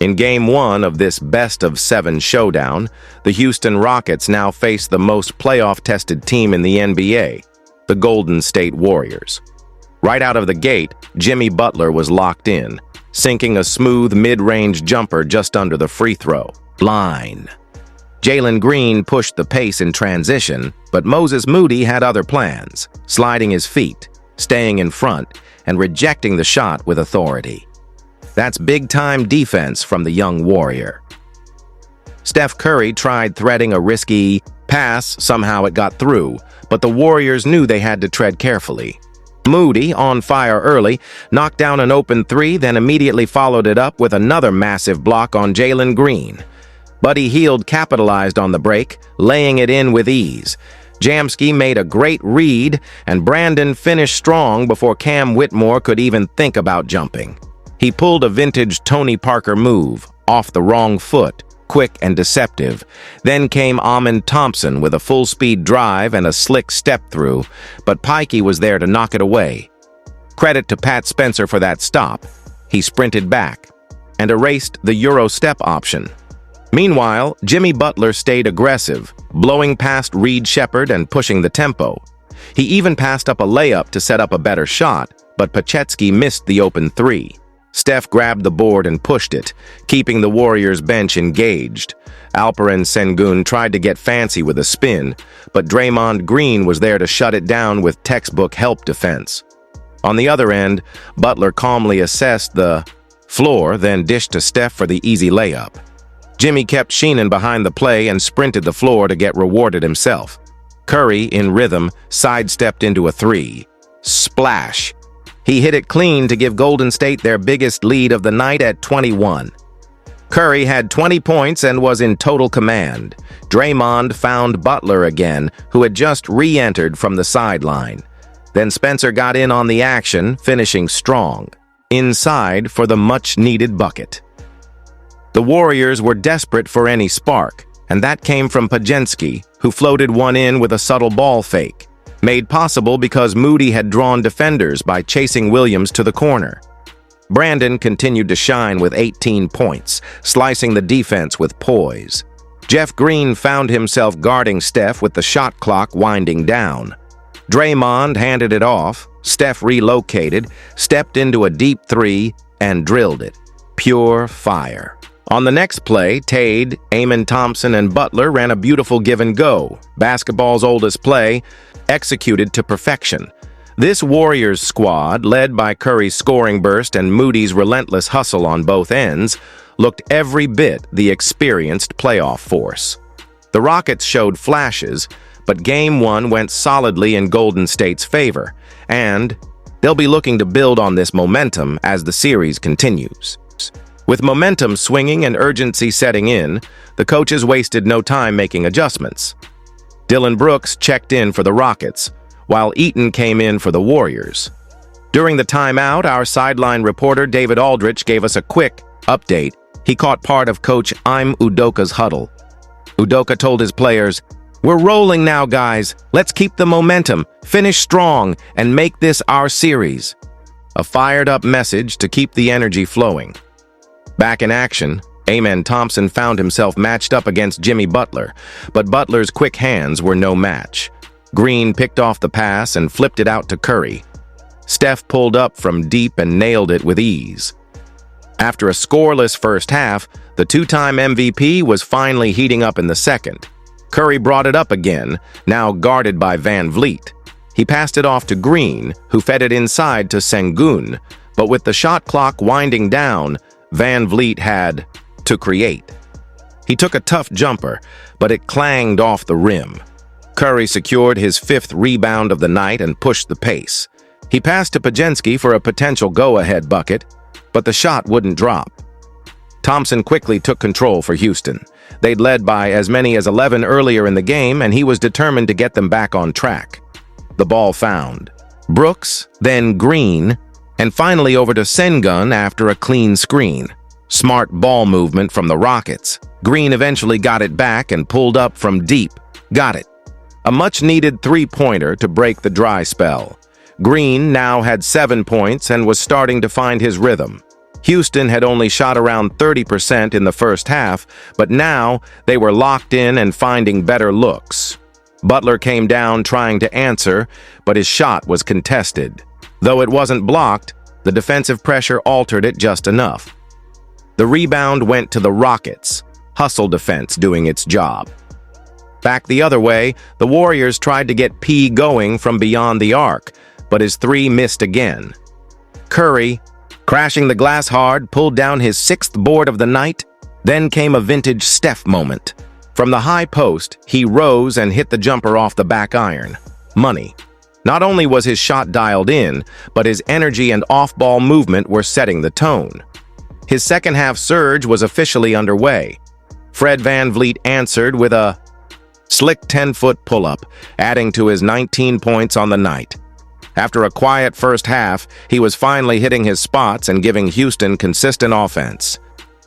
In Game 1 of this best-of-7 showdown, the Houston Rockets now face the most playoff-tested team in the NBA, the Golden State Warriors. Right out of the gate, Jimmy Butler was locked in, sinking a smooth mid-range jumper just under the free throw line. Jalen Green pushed the pace in transition, but Moses Moody had other plans, sliding his feet, staying in front, and rejecting the shot with authority. That's big-time defense from the young Warrior. Steph Curry tried threading a risky pass. Somehow it got through, but the Warriors knew they had to tread carefully. Moody, on fire early, knocked down an open three, then immediately followed it up with another massive block on Jalen Green. Buddy Hield capitalized on the break, laying it in with ease. Jamski made a great read, and Brandon finished strong before Cam Whitmore could even think about jumping. He pulled a vintage Tony Parker move, off the wrong foot, quick and deceptive. Then came Amen Thompson with a full-speed drive and a slick step-through, but Pikey was there to knock it away. Credit to Pat Spencer for that stop. He sprinted back and erased the Euro step option. Meanwhile, Jimmy Butler stayed aggressive, blowing past Reed Shepherd and pushing the tempo. He even passed up a layup to set up a better shot, but Pachetsky missed the open three. Steph grabbed the board and pushed it, keeping the Warriors' bench engaged. Alperen Sengun tried to get fancy with a spin, but Draymond Green was there to shut it down with textbook help defense. On the other end, Butler calmly assessed the floor, then dished to Steph for the easy layup. Jimmy kept Sheenan behind the play and sprinted the floor to get rewarded himself. Curry, in rhythm, sidestepped into a three. Splash! He hit it clean to give Golden State their biggest lead of the night at 21. Curry had 20 points and was in total command. Draymond found Butler again, who had just re-entered from the sideline. Then Spencer got in on the action, finishing strong. Inside for the much-needed bucket. The Warriors were desperate for any spark, and that came from Pajensky, who floated one in with a subtle ball fake, made possible because Moody had drawn defenders by chasing Williams to the corner. Brandon continued to shine with 18 points, slicing the defense with poise. Jeff Green found himself guarding Steph with the shot clock winding down. Draymond handed it off, Steph relocated, stepped into a deep three, and drilled it. Pure fire. On the next play, Tade, Amen Thompson, and Butler ran a beautiful give-and-go, basketball's oldest play, executed to perfection. This Warriors squad, led by Curry's scoring burst and Moody's relentless hustle on both ends, looked every bit the experienced playoff force. The Rockets showed flashes, but Game 1 went solidly in Golden State's favor, and they'll be looking to build on this momentum as the series continues. With momentum swinging and urgency setting in, the coaches wasted no time making adjustments. Dylan Brooks checked in for the Rockets, while Eaton came in for the Warriors. During the timeout, our sideline reporter David Aldrich gave us a quick update. He caught part of Coach Ime Udoka's huddle. Udoka told his players, "We're rolling now, guys. Let's keep the momentum, finish strong, and make this our series." A fired-up message to keep the energy flowing. Back in action, Amen Thompson found himself matched up against Jimmy Butler, but Butler's quick hands were no match. Green picked off the pass and flipped it out to Curry. Steph pulled up from deep and nailed it with ease. After a scoreless first half, the two-time MVP was finally heating up in the second. Curry brought it up again, now guarded by Van Vliet. He passed it off to Green, who fed it inside to Sengun, but with the shot clock winding down, Van Vliet had to create. He took a tough jumper, but it clanged off the rim. Curry secured his 5th rebound of the night and pushed the pace. He passed to Pajensky for a potential go-ahead bucket, but the shot wouldn't drop. Thompson quickly took control for Houston. They'd led by as many as 11 earlier in the game, and he was determined to get them back on track. The ball found Brooks, then Green, and finally over to Sengun after a clean screen. Smart ball movement from the Rockets. Green eventually got it back and pulled up from deep. Got it. A much-needed three-pointer to break the dry spell. Green now had 7 points and was starting to find his rhythm. Houston had only shot around 30% in the first half, but now they were locked in and finding better looks. Butler came down trying to answer, but his shot was contested. Though it wasn't blocked, the defensive pressure altered it just enough. The rebound went to the Rockets, hustle defense doing its job. Back the other way, the Warriors tried to get P going from beyond the arc, but his three missed again. Curry, crashing the glass hard, pulled down his sixth board of the night. Then came a vintage Steph moment. From the high post, he rose and hit the jumper off the back iron. Money. Not only was his shot dialed in, but his energy and off-ball movement were setting the tone. His second-half surge was officially underway. Fred VanVleet answered with a slick 10-foot pull-up, adding to his 19 points on the night. After a quiet first half, he was finally hitting his spots and giving Houston consistent offense.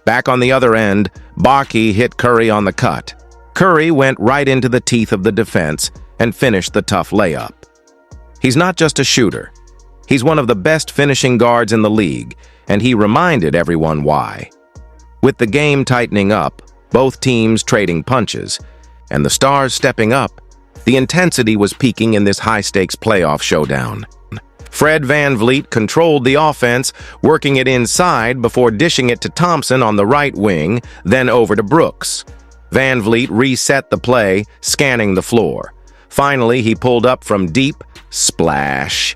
Back on the other end, Baki hit Curry on the cut. Curry went right into the teeth of the defense and finished the tough layup. He's not just a shooter. He's one of the best finishing guards in the league, and he reminded everyone why. With the game tightening up, both teams trading punches, and the stars stepping up, the intensity was peaking in this high-stakes playoff showdown. Fred VanVleet controlled the offense, working it inside before dishing it to Thompson on the right wing, then over to Brooks. VanVleet reset the play, scanning the floor. Finally, he pulled up from deep, splash.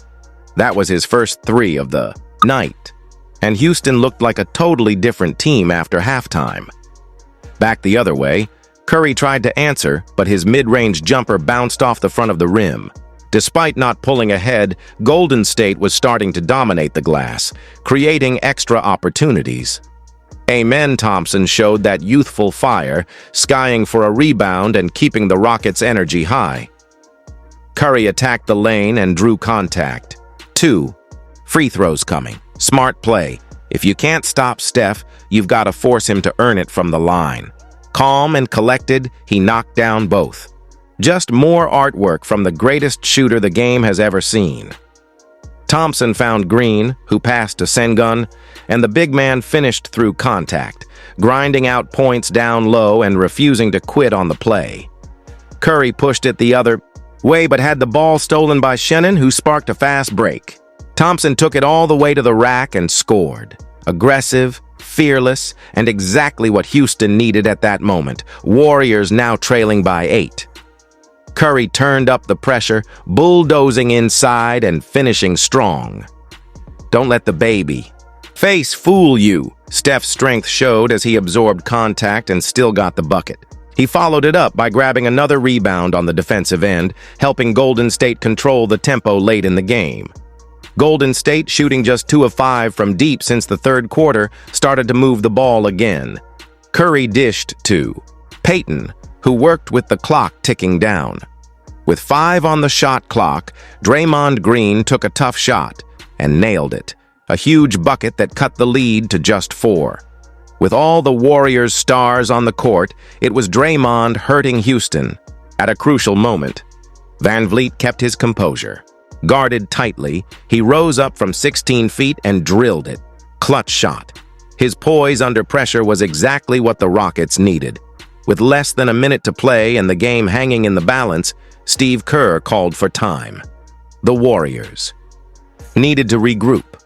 That was his first three of the night, and Houston looked like a totally different team after halftime. Back the other way, Curry tried to answer, but his mid-range jumper bounced off the front of the rim. Despite not pulling ahead, Golden State was starting to dominate the glass, creating extra opportunities. Amen Thompson showed that youthful fire, skying for a rebound and keeping the Rockets' energy high. Curry attacked the lane and drew contact. 2. Free throws coming. Smart play. If you can't stop Steph, you've got to force him to earn it from the line. Calm and collected, he knocked down both. Just more artwork from the greatest shooter the game has ever seen. Thompson found Green, who passed to Sengun, and the big man finished through contact, grinding out points down low and refusing to quit on the play. Curry pushed it the other way but had the ball stolen by Shannon, who sparked a fast break. Thompson took it all the way to the rack and scored. Aggressive, fearless, and exactly what Houston needed at that moment. Warriors now trailing by 8. Curry turned up the pressure, bulldozing inside and finishing strong. Don't let the baby face fool you. Steph's strength showed as he absorbed contact and still got the bucket. He followed it up by grabbing another rebound on the defensive end, helping Golden State control the tempo late in the game. Golden State, shooting just 2 of 5 from deep since the third quarter, started to move the ball again. Curry dished to Payton, who worked with the clock ticking down. With 5 on the shot clock, Draymond Green took a tough shot and nailed it, a huge bucket that cut the lead to just 4. With all the Warriors' stars on the court, it was Draymond hurting Houston. At a crucial moment, VanVleet kept his composure. Guarded tightly, he rose up from 16 feet and drilled it. Clutch shot. His poise under pressure was exactly what the Rockets needed. With less than a minute to play and the game hanging in the balance, Steve Kerr called for time. The Warriors needed to regroup.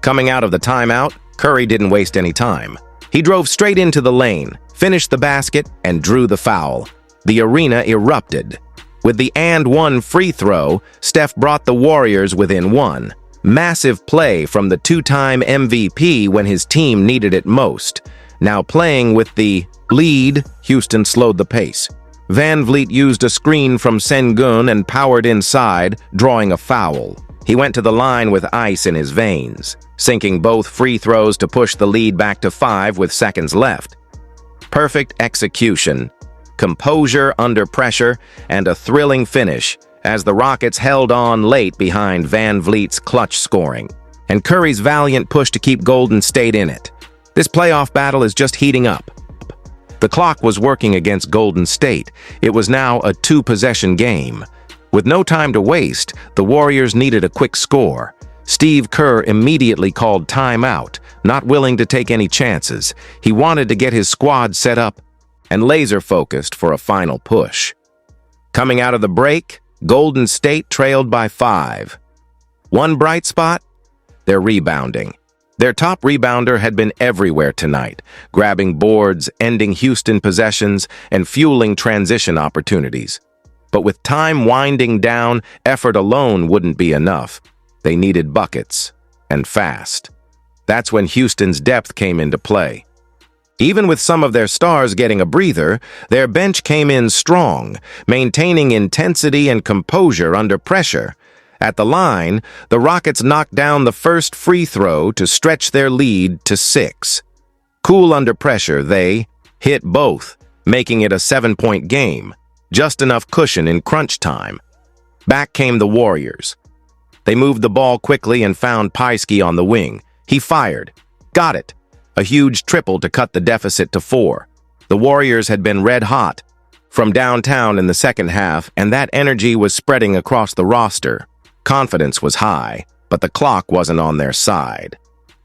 Coming out of the timeout, Curry didn't waste any time. He drove straight into the lane, finished the basket, and drew the foul. The arena erupted. With the and one free throw, Steph brought the Warriors within 1. Massive play from the 2-time MVP when his team needed it most. Now playing with the lead, Houston slowed the pace. VanVleet used a screen from Sengun and powered inside, drawing a foul. He went to the line with ice in his veins, sinking both free throws to push the lead back to 5 with seconds left. Perfect execution, composure under pressure, and a thrilling finish as the Rockets held on late behind VanVleet's clutch scoring, and Curry's valiant push to keep Golden State in it. This playoff battle is just heating up. The clock was working against Golden State. It was now a 2-possession game. With no time to waste, the Warriors needed a quick score. Steve Kerr immediately called timeout, Not willing to take any chances, he wanted to get his squad set up and laser-focused for a final push. Coming out of the break, Golden State trailed by 5. One bright spot? Their rebounding. Their top rebounder had been everywhere tonight, grabbing boards, ending Houston possessions, and fueling transition opportunities. But with time winding down, effort alone wouldn't be enough. They needed buckets, and fast. That's when Houston's depth came into play. Even with some of their stars getting a breather, their bench came in strong, maintaining intensity and composure under pressure. At the line, the Rockets knocked down the first free throw to stretch their lead to 6. Cool under pressure, they hit both, making it a 7-point game, just enough cushion in crunch time. Back came the Warriors. They moved the ball quickly and found Paisky on the wing. He fired. Got it. A huge triple to cut the deficit to 4. The Warriors had been red hot from downtown in the second half, and that energy was spreading across the roster. Confidence was high, but the clock wasn't on their side.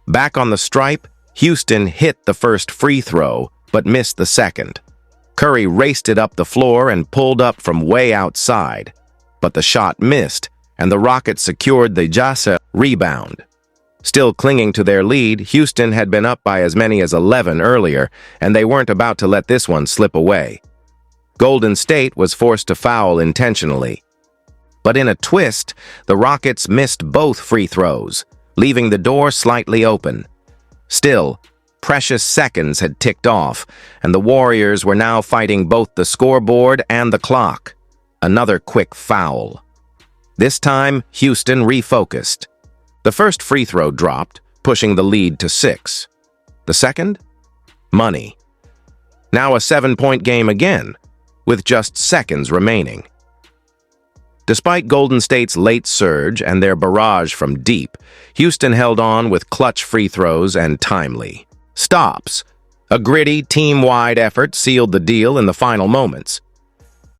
Back on the stripe, Houston hit the first free throw, but missed the second. Curry raced it up the floor and pulled up from way outside, but the shot missed, and the Rockets secured the Jasa rebound. Still clinging to their lead, Houston had been up by as many as 11 earlier, and they weren't about to let this one slip away. Golden State was forced to foul intentionally. But in a twist, the Rockets missed both free throws, leaving the door slightly open. Still, precious seconds had ticked off, and the Warriors were now fighting both the scoreboard and the clock. Another quick foul. This time, Houston refocused. The first free throw dropped, pushing the lead to 6. The second? Money. Now a 7-point game again, with just seconds remaining. Despite Golden State's late surge and their barrage from deep, Houston held on with clutch free throws and timely stops. A gritty, team-wide effort sealed the deal in the final moments.